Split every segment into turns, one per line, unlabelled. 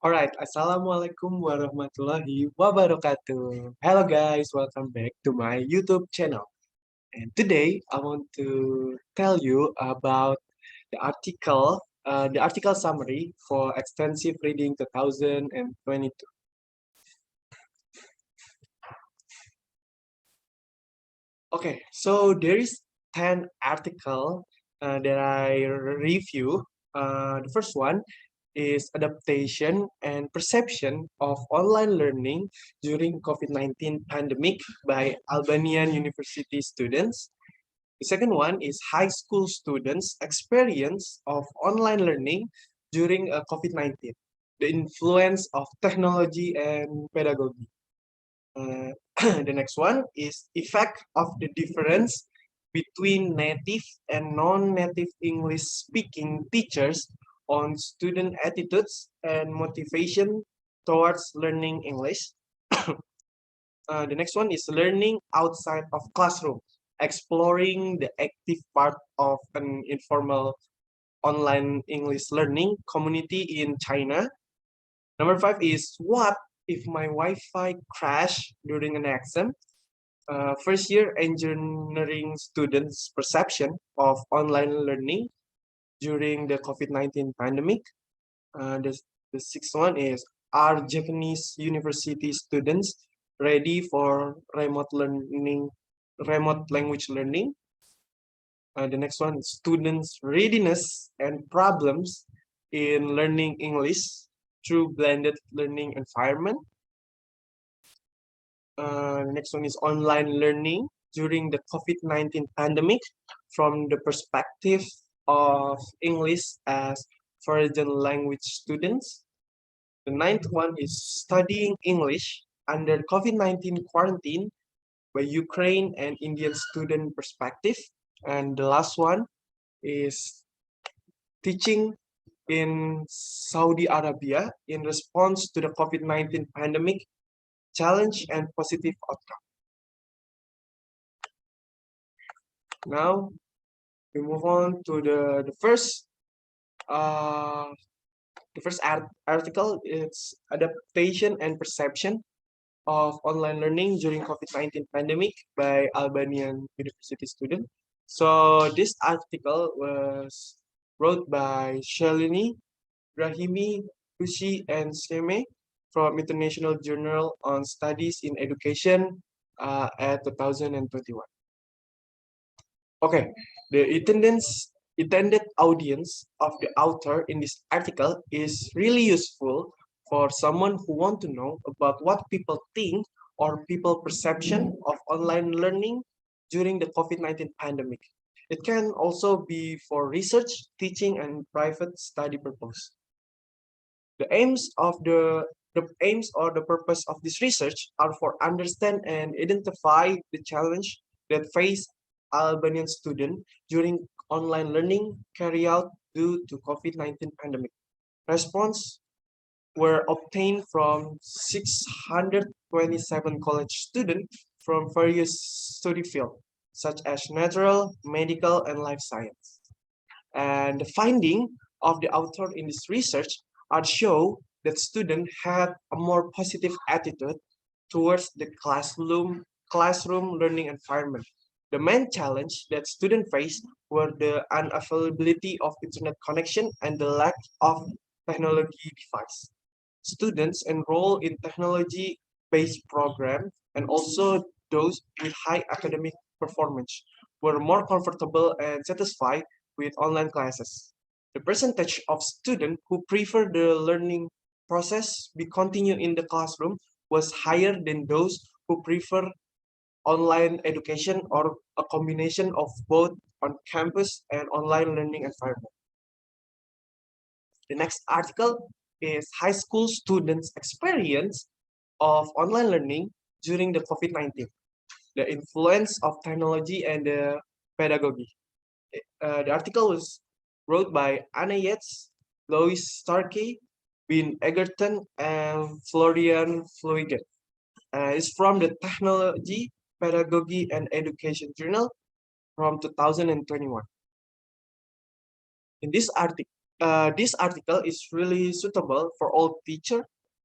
Alright, Assalamualaikum warahmatullahi wabarakatuh. Hello guys, welcome back to my YouTube channel. And today I want to tell you about the article summary for extensive reading 2022. Okay, so there is 10 article that I review. The first one is adaptation and perception of online learning during COVID-19 pandemic by Albanian university students. The second one is high school students' experience of online learning during COVID-19, the influence of technology and pedagogy. Uh, the next one is effect of the difference between native and non-native English speaking teachers on student attitudes and motivation towards learning English. The next one is learning outside of classroom, exploring the active part of an informal online English learning community in China. Number 5 is what if my Wi-Fi crash during an exam? First year engineering students' perception of online learning during the COVID-19 pandemic. The sixth one is, are Japanese university students ready for remote language learning? The next one, students' readiness and problems in learning English through blended learning environment. Next one is online learning during the COVID-19 pandemic from the perspective of English as foreign language students. The ninth one is studying English under COVID-19 quarantine by Ukraine and Indian student perspective. And the last one is teaching in Saudi Arabia in response to the COVID-19 pandemic challenge and positive outcome. Now we move on to uh, the first article. It's adaptation and perception of online learning during COVID-19 pandemic by Albanian university student. So this article was wrote by Shalini, Brahimi, Kushi, and Seme from International Journal on Studies in Education at 2021. Okay, the intended audience of the author in this article is really useful for someone who want to know about what people think or people perception of online learning during the COVID-19 pandemic. It can also be for research, teaching, and private study purpose. The aims or the purpose of this research are for understand and identify the challenge that face Albanian students during online learning carried out due to COVID-19 pandemic. Response were obtained from 627 college students from various study fields, such as natural, medical, and life science. And the finding of the author in this research are show that students had a more positive attitude towards the classroom learning environment. The main challenge that students faced were the unavailability of internet connection and the lack of technology device. Students enroll in technology-based programs and also those with high academic performance were more comfortable and satisfied with online classes. The percentage of students who prefer the learning process be continue in the classroom was higher than those who prefer online education or a combination of both on campus and online learning environment. The next article is high school students' experience of online learning during the COVID-19, the influence of technology and the pedagogy. The article was wrote by Anna Yates, Lois Starkey, Ben Egerton, and Florian Fluigen. It's from the Technology, Pedagogy, and Education Journal from 2021. In this article, This article is really suitable for all teachers,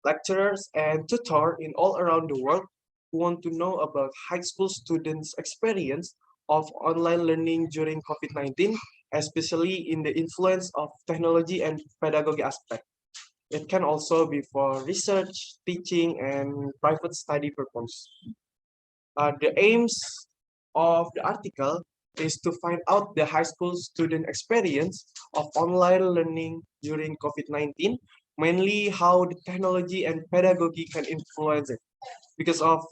lecturers, and tutors in all around the world who want to know about high school students' experience of online learning during COVID-19, especially in the influence of technology and pedagogy aspect. It can also be for research, teaching, and private study purpose. The aims of the article is to find out the high school student experience of online learning during COVID-19, mainly how the technology and pedagogy can influence it. Because of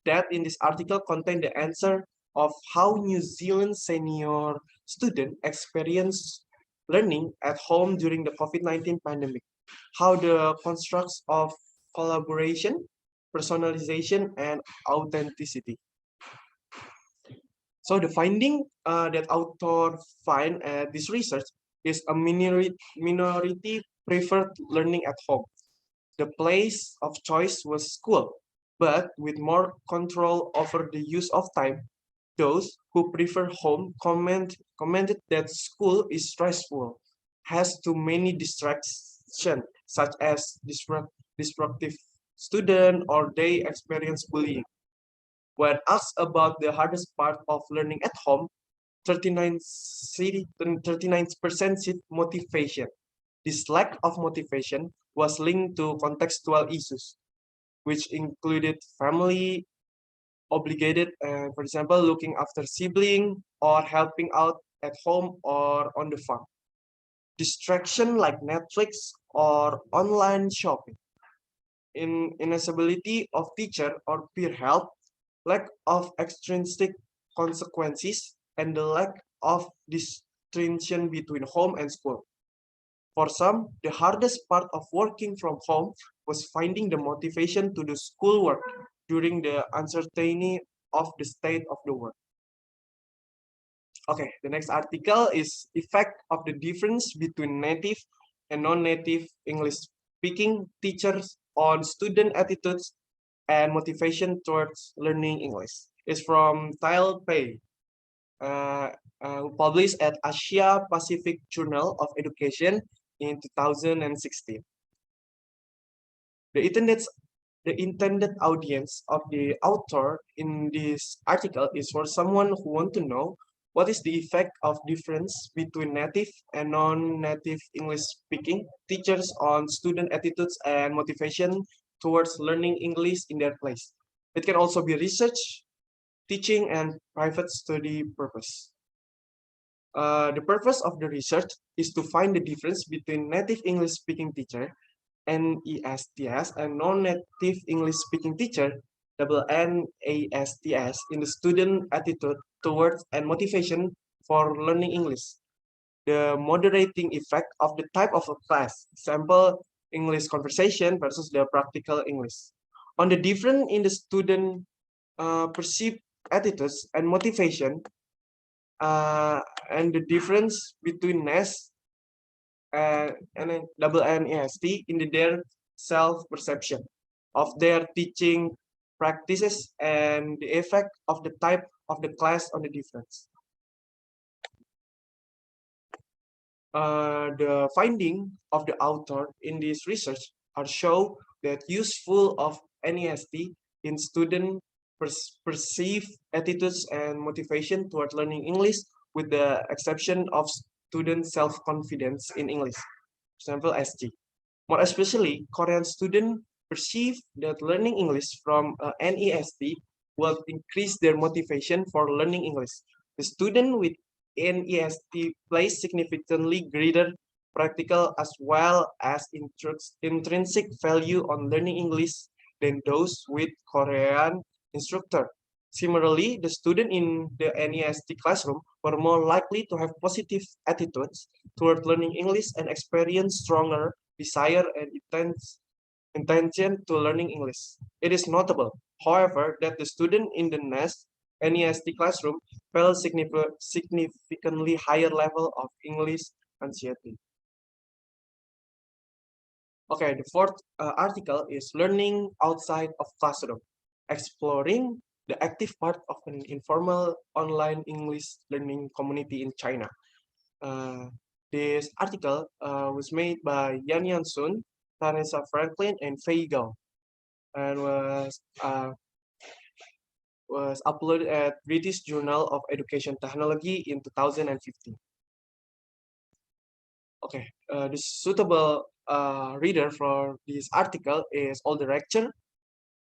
that, in this article contain the answer of how New Zealand senior student experience learning at home during the COVID-19 pandemic, how the constructs of collaboration, personalization, and authenticity. So the finding that author find this research is a minority preferred learning at home. The place of choice was school, but with more control over the use of time, those who prefer home commented that school is stressful, has too many distractions, such as disruptive student or they experience bullying. When asked about the hardest part of learning at home, 39% said motivation. This lack of motivation was linked to contextual issues, which included family obligated, for example, looking after sibling or helping out at home or on the farm. Distraction like Netflix or online shopping. Inaccessibility of teacher or peer help, lack of extrinsic consequences, and the lack of distinction between home and school. For some, the hardest part of working from home was finding the motivation to do schoolwork during the uncertainty of the state of the world. Okay, the next article is effect of the difference between native and non-native English speaking teachers on student attitudes and motivation towards learning English. It's from Tile Pei, published at Asia Pacific Journal of Education in 2016. The intended audience of the author in this article is for someone who want to know what is the effect of difference between native and non-native English speaking teachers on student attitudes and motivation towards learning English in their place. It can also be research, teaching, and private study purpose. The purpose of the research is to find the difference between native English speaking teacher NESTS and non-native English speaking teacher NASTS in the student attitude towards and motivation for learning English. The moderating effect of the type of a class, example English conversation versus the practical English. On the difference in the student perceived attitudes and motivation, and the difference between NES and then NEST in their self-perception of their teaching practices and the effect of the type of the class on the difference. The finding of the author in this research are show that useful of NEST in student perceived attitudes and motivation toward learning English, with the exception of student self-confidence in English, for example, SG. More especially, Korean students perceive that learning English from NEST will increase their motivation for learning English. The student with NEST place significantly greater practical as well as intrinsic value on learning English than those with Korean instructor. Similarly, the student in the NEST classroom were more likely to have positive attitudes toward learning English and experience stronger desire and intention to learning English. It is notable, however, that the student in the NEST classroom felt significantly higher level of English anxiety. Okay, the fourth article is learning outside of classroom, exploring the active part of an informal online English learning community in China. This article was made by Yan Sun, Vanessa Franklin, and Fei Gao, and was uploaded at British Journal of Education Technology in 2015. Okay, the suitable reader for this article is all the lecturer,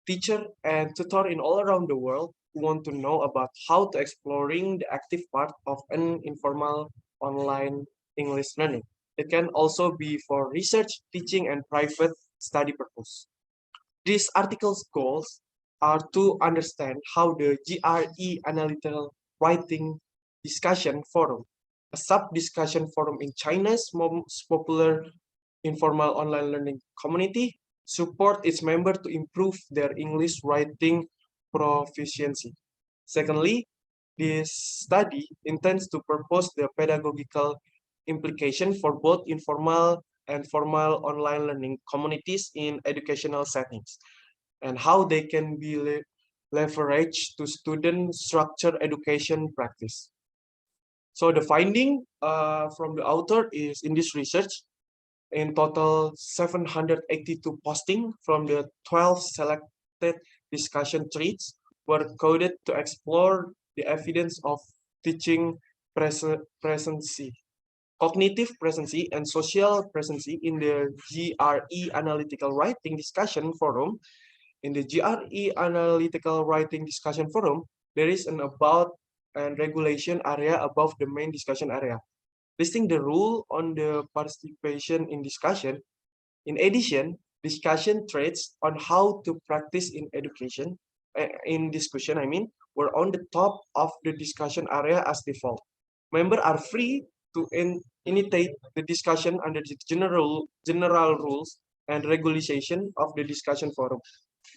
teacher, and tutor in all around the world who want to know about how to exploring the active part of an informal online English learning. It can also be for research, teaching, and private study purpose. This article's goals are to understand how the GRE Analytical Writing Discussion Forum, a sub-discussion forum in China's most popular informal online learning community, support its members to improve their English writing proficiency. Secondly, this study intends to propose the pedagogical implication for both informal and formal online learning communities in educational settings, and how they can be leveraged to student structured education practice. So the finding from the author is in this research, in total 782 postings from the 12 selected discussion threads were coded to explore the evidence of teaching presency, cognitive presency, and social presency in the GRE Analytical Writing Discussion Forum. In the GRE Analytical Writing Discussion Forum, there is an about and regulation area above the main discussion area, listing the rule on the participation in discussion. In addition, discussion threads on how to practice in education, in discussion, were on the top of the discussion area as default. Members are free to initiate the discussion under the general rules and regulation of the discussion forum.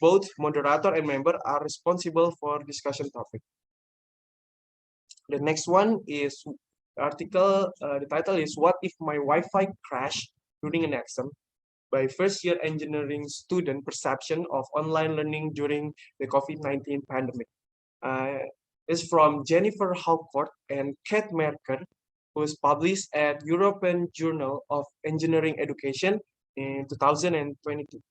Both moderator and member are responsible for discussion topic. The next one is article, the title is What If My Wi-Fi Crashed During an Exam? By first-year engineering student perception of online learning during the COVID-19 pandemic. It's from Jennifer Haucourt and Kate Merker, who was published at European Journal of Engineering Education in 2022.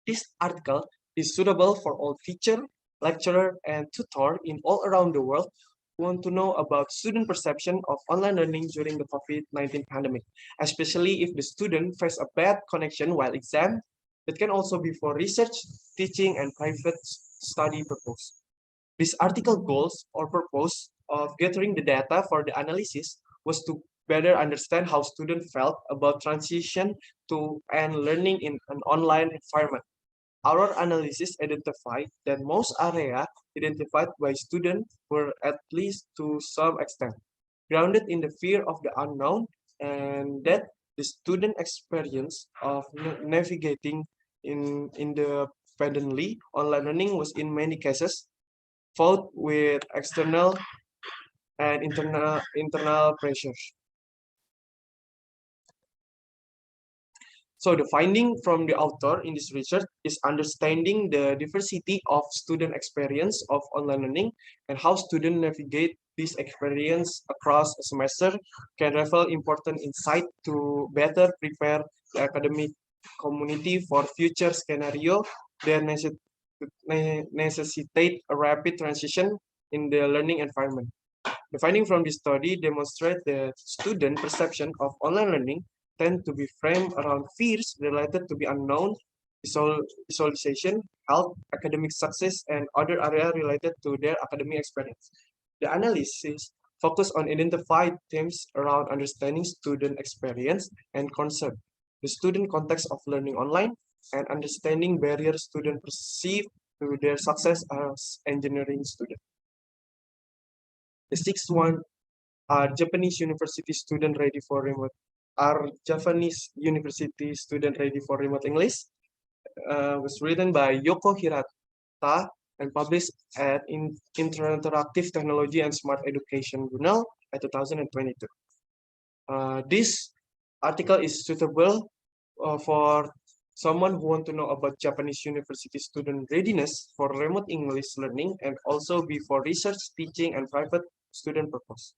This article is suitable for all teacher, lecturer, and tutor in all around the world who want to know about student perception of online learning during the COVID-19 pandemic, especially if the student face a bad connection while exam. It can also be for research, teaching, and private study purpose. This article goals or purpose of gathering the data for the analysis was to better understand how students felt about transition to and learning in an online environment. Our analysis identified that most areas identified by students were, at least to some extent, grounded in the fear of the unknown, and that the student experience of navigating in the independently online learning was in many cases fought with external and internal pressures. So the finding from the author in this research is understanding the diversity of student experience of online learning and how students navigate this experience across a semester can reveal important insight to better prepare the academic community for future scenario that necessitate a rapid transition in the learning environment. The finding from this study demonstrate that student perception of online learning tend to be framed around fears related to the unknown, isolation, health, academic success, and other areas related to their academic experience. The analysis focused on identified themes around understanding student experience and concern, the student context of learning online, and understanding barriers students perceive to their success as engineering students. The sixth one are Japanese university student ready for remote. Are Japanese university student ready for remote English? Was written by Yoko Hirata and published at Interactive Technology and Smart Education Journal at 2022. This article is suitable for someone who want to know about Japanese university student readiness for remote English learning and also be for research, teaching, and private student purpose.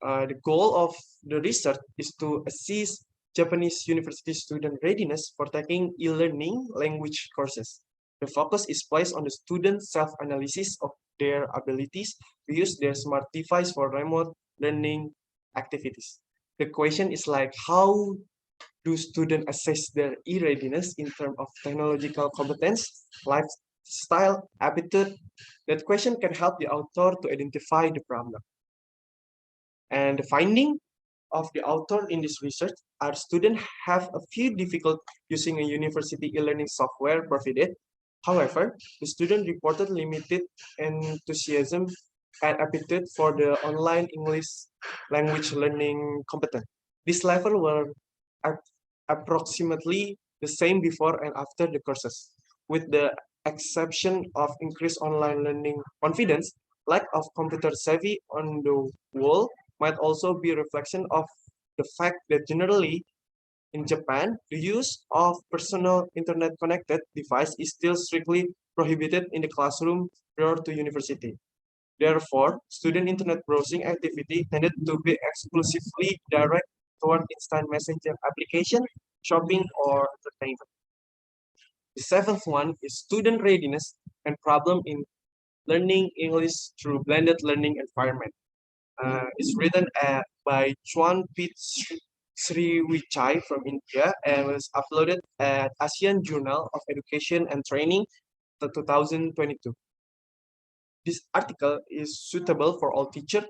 The goal of the research is to assess Japanese university student readiness for taking e-learning language courses. The focus is placed on the student self-analysis of their abilities to use their smart device for remote learning activities. The question is like, how do students assess their e-readiness in terms of technological competence, lifestyle, aptitude? That question can help the author to identify the problem. And the finding of the author in this research are students have a few difficult using a university e-learning software provided. However, the student reported limited enthusiasm and aptitude for the online English language learning competence. This level were approximately the same before and after the courses, with the exception of increased online learning confidence. Lack of computer savvy on the whole might also be a reflection of the fact that generally in Japan, the use of personal internet connected device is still strictly prohibited in the classroom prior to university. Therefore, student internet browsing activity tended to be exclusively direct toward instant messenger application, shopping, or entertainment. The seventh one is student readiness and problem in learning English through blended learning environment. It's written by Chuan Pit Sriwichai from India and was uploaded at ASEAN Journal of Education and Training, 2022. This article is suitable for all teachers,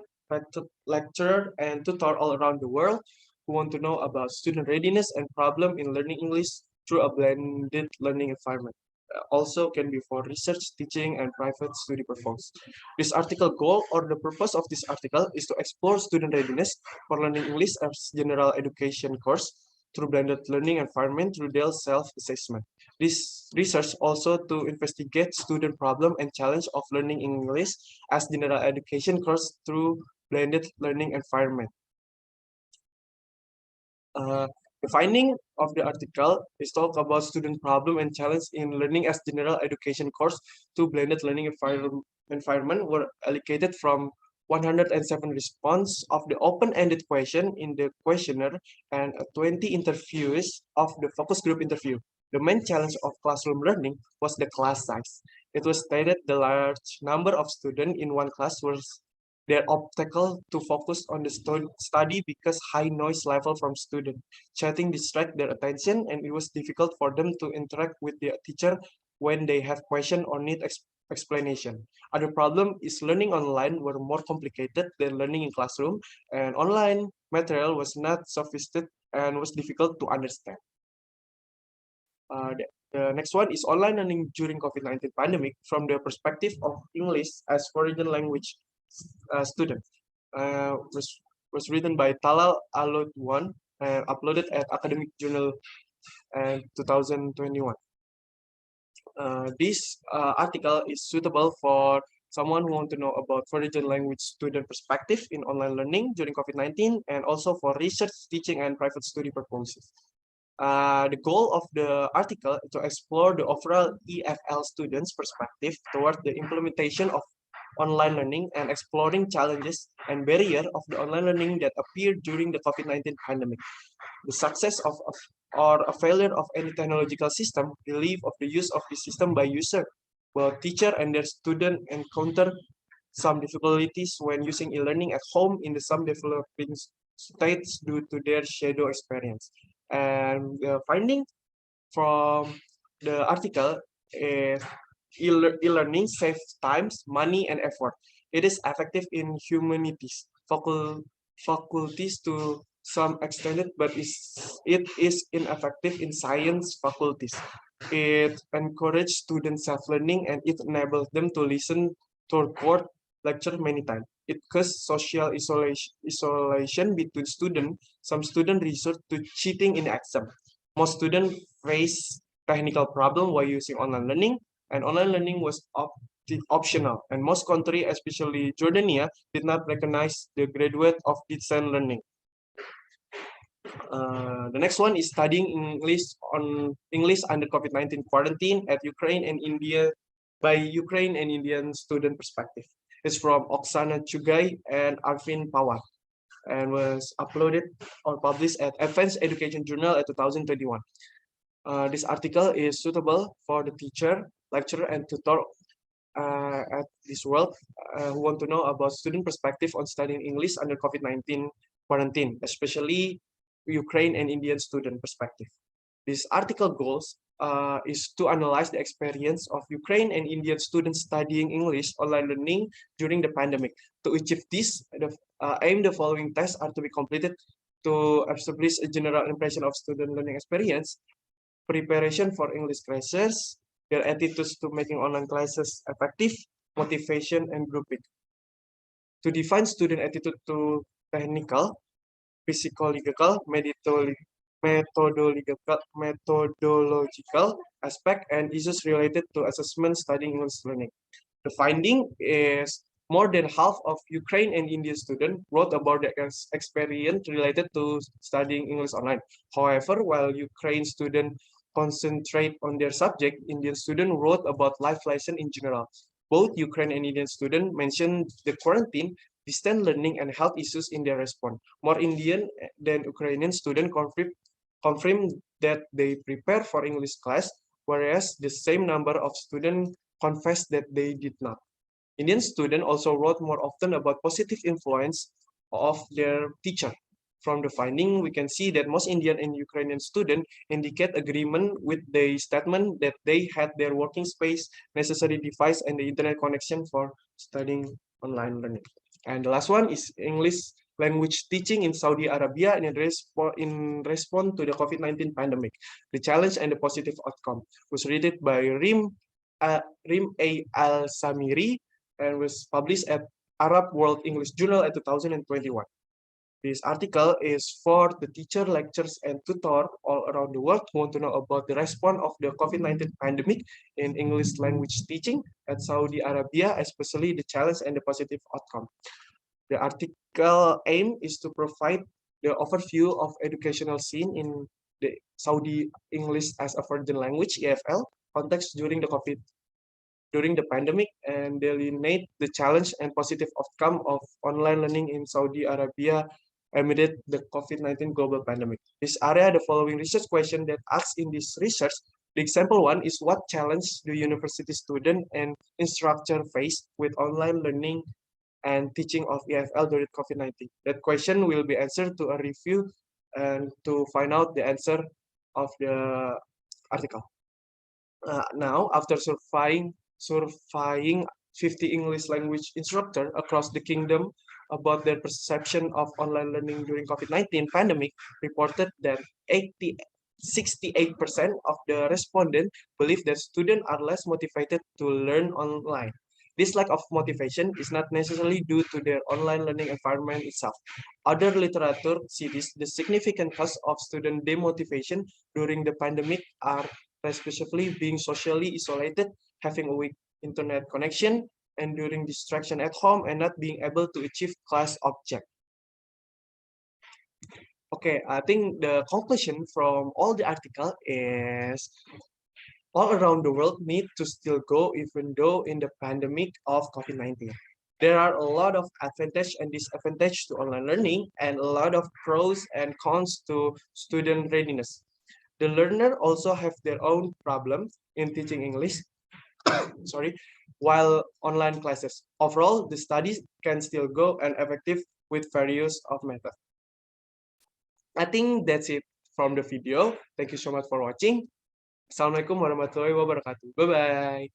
lecturers, and tutors all around the world who want to know about student readiness and problem in learning English through a blended learning environment. Also can be for research, teaching, and private study purpose. This article goal or the purpose of this article is to explore student readiness for learning English as general education course through blended learning environment through their self-assessment. This research also to investigate student problem and challenge of learning English as general education course through blended learning environment. The finding of the article is talk about student problem and challenge in learning as general education course to blended learning environment were allocated from 107 response of the open-ended question in the questionnaire and 20 interviews of the focus group interview. The main challenge of classroom learning was the class size. It was stated the large number of students in one class was their obstacle to focus on the study because high noise level from students. Chatting distract their attention and it was difficult for them to interact with their teacher when they have question or need explanation. Other problem is learning online were more complicated than learning in classroom and online material was not sophisticated and was difficult to understand. The next one is online learning during COVID-19 pandemic from the perspective of English as foreign language student. Was written by Talal Alodwan and uploaded at Academic Journal 2021. This article is suitable for someone who want to know about foreign language student perspective in online learning during COVID-19 and also for research, teaching, and private study purposes. The goal of the article is to explore the overall EFL students' perspective toward the implementation of online learning and exploring challenges and barriers of the online learning that appeared during the COVID-19 pandemic. The success or a failure of any technological system, relief of the use of the system by user, while teacher and their student encounter some difficulties when using e-learning at home in the some developing states due to their shadow experience. And the finding from the article is e-learning saves times, money, and effort. It is effective in humanities faculties to some extent, but it is ineffective in science faculties. It encourages student self-learning and it enables them to listen to record lecture many times. It causes social isolation between students. Some students resort to cheating in exam. Most students face technical problem while using online learning, and online learning was optional. And most countries, especially Jordania, did not recognize the graduate of distance learning. The next one is studying English under COVID-19 quarantine at Ukraine and India by Ukraine and Indian student perspective. It's from Oksana Chugay and Arvin Pawar. and was uploaded or published at Advanced Education Journal at 2021. This article is suitable for the teacher, lecturer, and tutor at this world who want to know about student perspective on studying English under COVID-19 quarantine, especially Ukraine and Indian student perspective. This article goals is to analyze the experience of Ukraine and Indian students studying English online learning during the pandemic. To achieve this, the following tests are to be completed to establish a general impression of student learning experience, preparation for English classes, their attitudes to making online classes effective, motivation, and grouping. To define student attitude to technical, psychological, methodological aspect, and issues related to assessment studying English learning. The finding is more than half of Ukraine and Indian students wrote about their experience related to studying English online. However, while Ukraine students concentrate on their subject, Indian students wrote about life lesson in general. Both Ukraine and Indian students mentioned the quarantine, distance learning, and health issues in their response. More Indian than Ukrainian students confirmed that they prepare for English class, whereas the same number of students confessed that they did not. Indian students also wrote more often about positive influence of their teacher. From the finding, we can see that most Indian and Ukrainian students indicate agreement with the statement that they had their working space, necessary device, and the internet connection for studying online learning. And the last one is English language teaching in Saudi Arabia in response to the COVID-19 pandemic, the challenge and the positive outcome, was read by Rim A. Al-Samiri and was published at Arab World English Journal at 2021. This article is for the teacher, lecturers, and tutor all around the world who want to know about the response of the COVID-19 pandemic in English language teaching at Saudi Arabia, especially the challenge and the positive outcome. The article aim is to provide the overview of educational scene in the Saudi English as a foreign language (EFL) context during the pandemic, and delineate the challenge and positive outcome of online learning in Saudi Arabia amid the COVID-19 global pandemic. This area, the following research question that asked in this research, the example one is what challenge do university student and instructor face with online learning and teaching of EFL during COVID-19? That question will be answered to a review and to find out the answer of the article. Now, after surveying 50 English language instructors across the kingdom about their perception of online learning during COVID-19 pandemic, reported that 68% of the respondents believe that students are less motivated to learn online. This lack of motivation is not necessarily due to their online learning environment itself. Other literature sees the significant cause of student demotivation during the pandemic are respectively being socially isolated, having a weak internet connection, enduring distraction at home, and not being able to achieve class object. Okay, I think the conclusion from all the article is all around the world need to still go even though in the pandemic of COVID-19. There are a lot of advantage and disadvantage to online learning and a lot of pros and cons to student readiness. The learner also have their own problems in teaching English, while online classes. Overall, the studies can still go and effective with various of methods. I think that's it from the video. Thank you so much for watching. Assalamualaikum warahmatullahi wabarakatuh. Bye-bye.